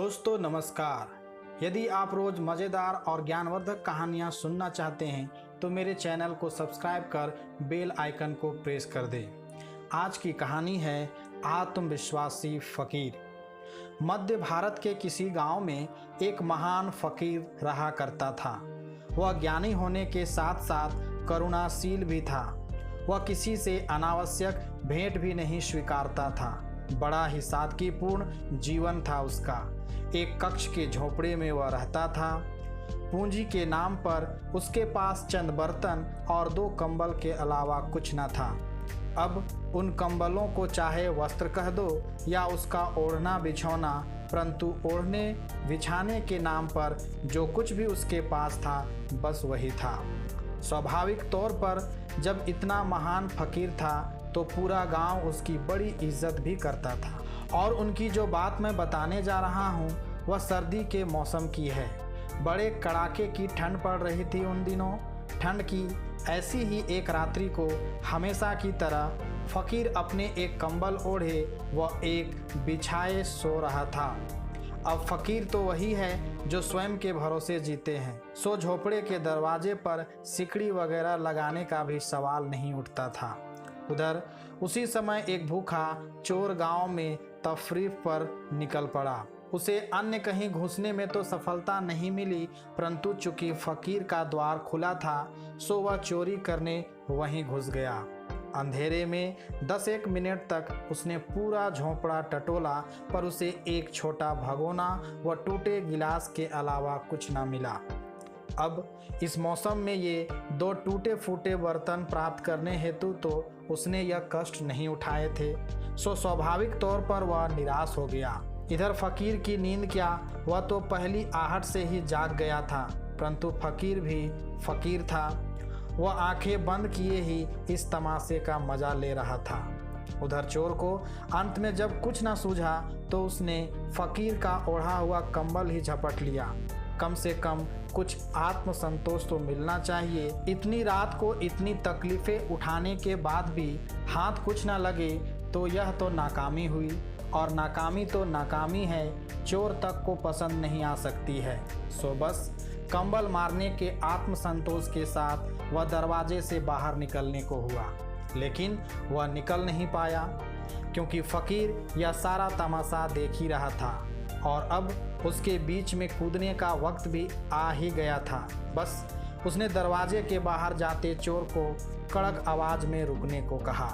दोस्तों नमस्कार। यदि आप रोज मज़ेदार और ज्ञानवर्धक कहानियाँ सुनना चाहते हैं तो मेरे चैनल को सब्सक्राइब कर बेल आइकन को प्रेस कर दें। आज की कहानी है आत्मविश्वासी फकीर। मध्य भारत के किसी गांव में एक महान फकीर रहा करता था। वह ज्ञानी होने के साथ साथ करुणाशील भी था। वह किसी से अनावश्यक भेंट भी नहीं स्वीकारता था। बड़ा ही सादगीपूर्ण जीवन था उसका। एक कक्ष के झोपड़े में वह रहता था। पूंजी के नाम पर उसके पास चंद बर्तन और 2 कंबल के अलावा कुछ न था। अब उन कंबलों को चाहे वस्त्र कह दो या उसका ओढ़ना बिछौना, परंतु ओढ़ने बिछाने के नाम पर जो कुछ भी उसके पास था बस वही था। स्वाभाविक तौर पर जब इतना महान फकीर था तो पूरा गांव उसकी बड़ी इज्जत भी करता था। और उनकी जो बात मैं बताने जा रहा हूँ वह सर्दी के मौसम की है। बड़े कड़ाके की ठंड पड़ रही थी उन दिनों। ठंड की ऐसी ही एक रात्रि को हमेशा की तरह फकीर अपने एक कंबल ओढ़े व एक बिछाए सो रहा था। अब फकीर तो वही है जो स्वयं के भरोसे जीते हैं, सो झोपड़े के दरवाजे पर सिकड़ी वगैरह लगाने का भी सवाल नहीं उठता था। उधर उसी समय एक भूखा चोर गांव में तफरीफ पर निकल पड़ा। उसे अन्य कहीं घुसने में तो सफलता नहीं मिली, परंतु चूंकि फकीर का द्वार खुला था सो वह चोरी करने वहीं घुस गया। अंधेरे में 10-1 मिनट तक उसने पूरा झोंपड़ा टटोला, पर उसे एक छोटा भगोना व टूटे गिलास के अलावा कुछ न मिला। अब इस मौसम में ये 2 टूटे फूटे बर्तन प्राप्त करने हेतु तो उसने यह कष्ट नहीं उठाए थे, सो स्वाभाविक तौर पर वह निराश हो गया। इधर फकीर की नींद क्या, वह तो पहली आहट से ही जाग गया था, परंतु फकीर भी फकीर था। वह आंखें बंद किए ही इस तमाशे का मजा ले रहा था। उधर चोर को अंत में जब कुछ न सूझा तो उसने फकीर का ओढ़ा हुआ कंबल ही झपट लिया। कम से कम कुछ आत्मसंतोष तो मिलना चाहिए। इतनी रात को इतनी तकलीफें उठाने के बाद भी हाथ कुछ न लगे तो यह तो नाकामी हुई, और नाकामी तो नाकामी है, चोर तक को पसंद नहीं आ सकती है। सो बस कंबल मारने के आत्मसंतोष के साथ वह दरवाजे से बाहर निकलने को हुआ, लेकिन वह निकल नहीं पाया क्योंकि फकीर यह सारा तमाशा देख ही रहा था और अब उसके बीच में कूदने का वक्त भी आ ही गया था। बस उसने दरवाजे के बाहर जाते चोर को कड़क आवाज में रुकने को कहा।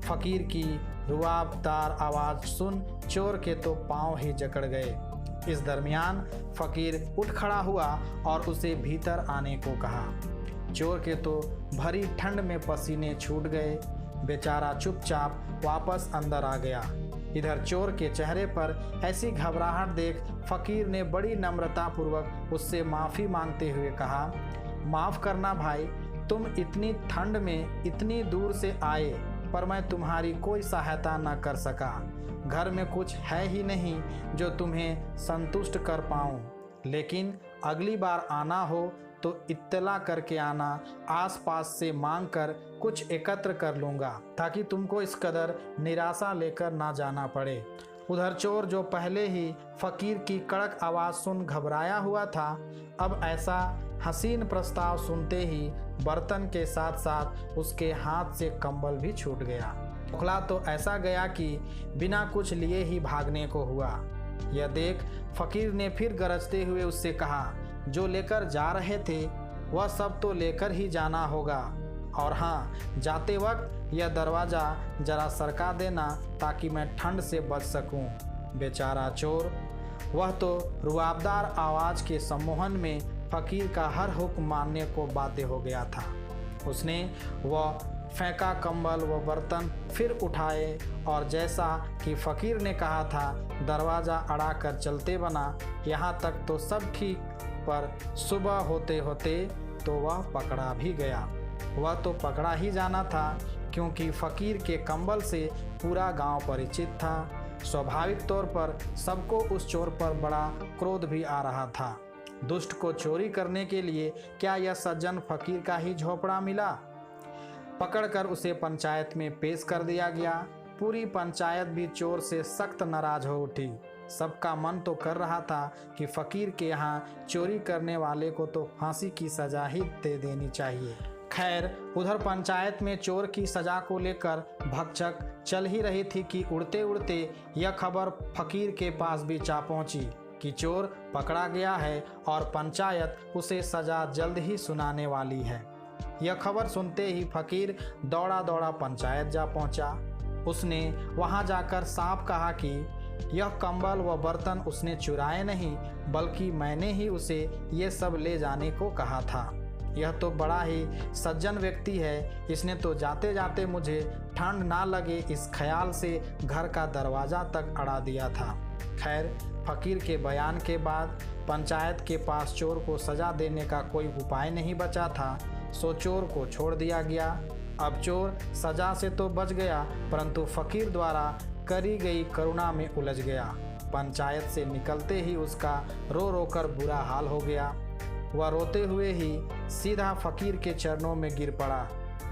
फकीर की रुआबदार आवाज सुन चोर के तो पांव ही जकड़ गए। इस दरमियान फकीर उठ खड़ा हुआ और उसे भीतर आने को कहा। चोर के तो भरी ठंड में पसीने छूट गए। बेचारा चुपचाप वापस अंदर आ गया। इधर चोर के चेहरे पर ऐसी घबराहट देख फकीर ने बड़ी नम्रतापूर्वक उससे माफ़ी मांगते हुए कहा, माफ़ करना भाई, तुम इतनी ठंड में इतनी दूर से आए पर मैं तुम्हारी कोई सहायता न कर सका। घर में कुछ है ही नहीं जो तुम्हें संतुष्ट कर पाऊँ, लेकिन अगली बार आना हो तो इत्तला करके आना। आसपास से मांग कर कुछ एकत्र कर लूँगा ताकि तुमको इस कदर निराशा लेकर ना जाना पड़े। उधर चोर जो पहले ही फकीर की कड़क आवाज़ सुन घबराया हुआ था, अब ऐसा हसीन प्रस्ताव सुनते ही बर्तन के साथ साथ उसके हाथ से कंबल भी छूट गया। उखला तो ऐसा गया कि बिना कुछ लिए ही भागने को हुआ। यह देख फकीर ने फिर गरजते हुए उससे कहा, जो लेकर जा रहे थे वह सब तो लेकर ही जाना होगा, और हाँ, जाते वक्त यह दरवाज़ा जरा सरका देना ताकि मैं ठंड से बच सकूं। बेचारा चोर, वह तो रुआबदार आवाज़ के सम्मोहन में फकीर का हर हुक्म मानने को बाध्य हो गया था। उसने वह फेंका कंबल व बर्तन फिर उठाए और जैसा कि फकीर ने कहा था दरवाज़ा अड़ा कर चलते बना। यहाँ तक तो सब ठीक, पर सुबह होते होते तो वह पकड़ा भी गया। वह तो पकड़ा ही जाना था क्योंकि फकीर के कंबल से पूरा गांव परिचित था। स्वाभाविक तौर पर सबको उस चोर पर बड़ा क्रोध भी आ रहा था। दुष्ट को चोरी करने के लिए क्या यह सज्जन फकीर का ही झोपड़ा मिला? पकड़कर उसे पंचायत में पेश कर दिया गया। पूरी पंचायत भी चोर से सख्त नाराज हो उठी। सबका मन तो कर रहा था कि फकीर के यहाँ चोरी करने वाले को तो फांसी की सजा ही दे देनी चाहिए। खैर, उधर पंचायत में चोर की सजा को लेकर भगचक चल ही रही थी कि उड़ते उड़ते यह खबर फकीर के पास भी जा पहुंची कि चोर पकड़ा गया है और पंचायत उसे सजा जल्द ही सुनाने वाली है। यह खबर सुनते ही फकीर दौड़ा दौड़ा पंचायत जा पहुंचा। उसने वहां जाकर साफ कहा कि यह कंबल व बर्तन उसने चुराए नहीं, बल्कि मैंने ही उसे ये सब ले जाने को कहा था। यह तो बड़ा ही सज्जन व्यक्ति है, इसने तो जाते जाते मुझे ठंड ना लगे इस ख्याल से घर का दरवाज़ा तक अड़ा दिया था। खैर, फकीर के बयान के बाद पंचायत के पास चोर को सजा देने का कोई उपाय नहीं बचा था, सो चोर को छोड़ दिया गया। अब चोर सजा से तो बच गया, परंतु फकीर द्वारा करी गई करुणा में उलझ गया। पंचायत से निकलते ही उसका रो रो कर बुरा हाल हो गया। वह रोते हुए ही सीधा फकीर के चरणों में गिर पड़ा।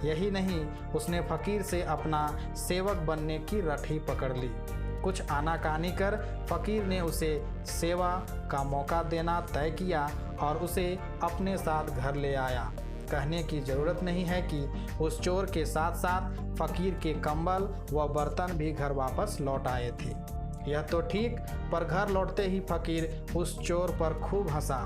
यही नहीं, उसने फकीर से अपना सेवक बनने की रट्ठी पकड़ ली। कुछ आनाकानी कर फकीर ने उसे सेवा का मौका देना तय किया और उसे अपने साथ घर ले आया। कहने की ज़रूरत नहीं है कि उस चोर के साथ साथ फकीर के कंबल व बर्तन भी घर वापस लौट आए थे। यह तो ठीक, पर घर लौटते ही फकीर उस चोर पर खूब हंसा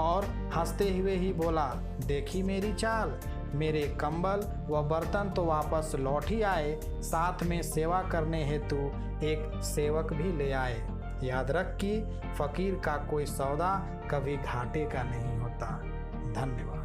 और हंसते हुए ही बोला, देखी मेरी चाल, मेरे कंबल व बर्तन तो वापस लौट ही आए, साथ में सेवा करने हेतु एक सेवक भी ले आए। याद रख कि फकीर का कोई सौदा कभी घाटे का नहीं होता। धन्यवाद।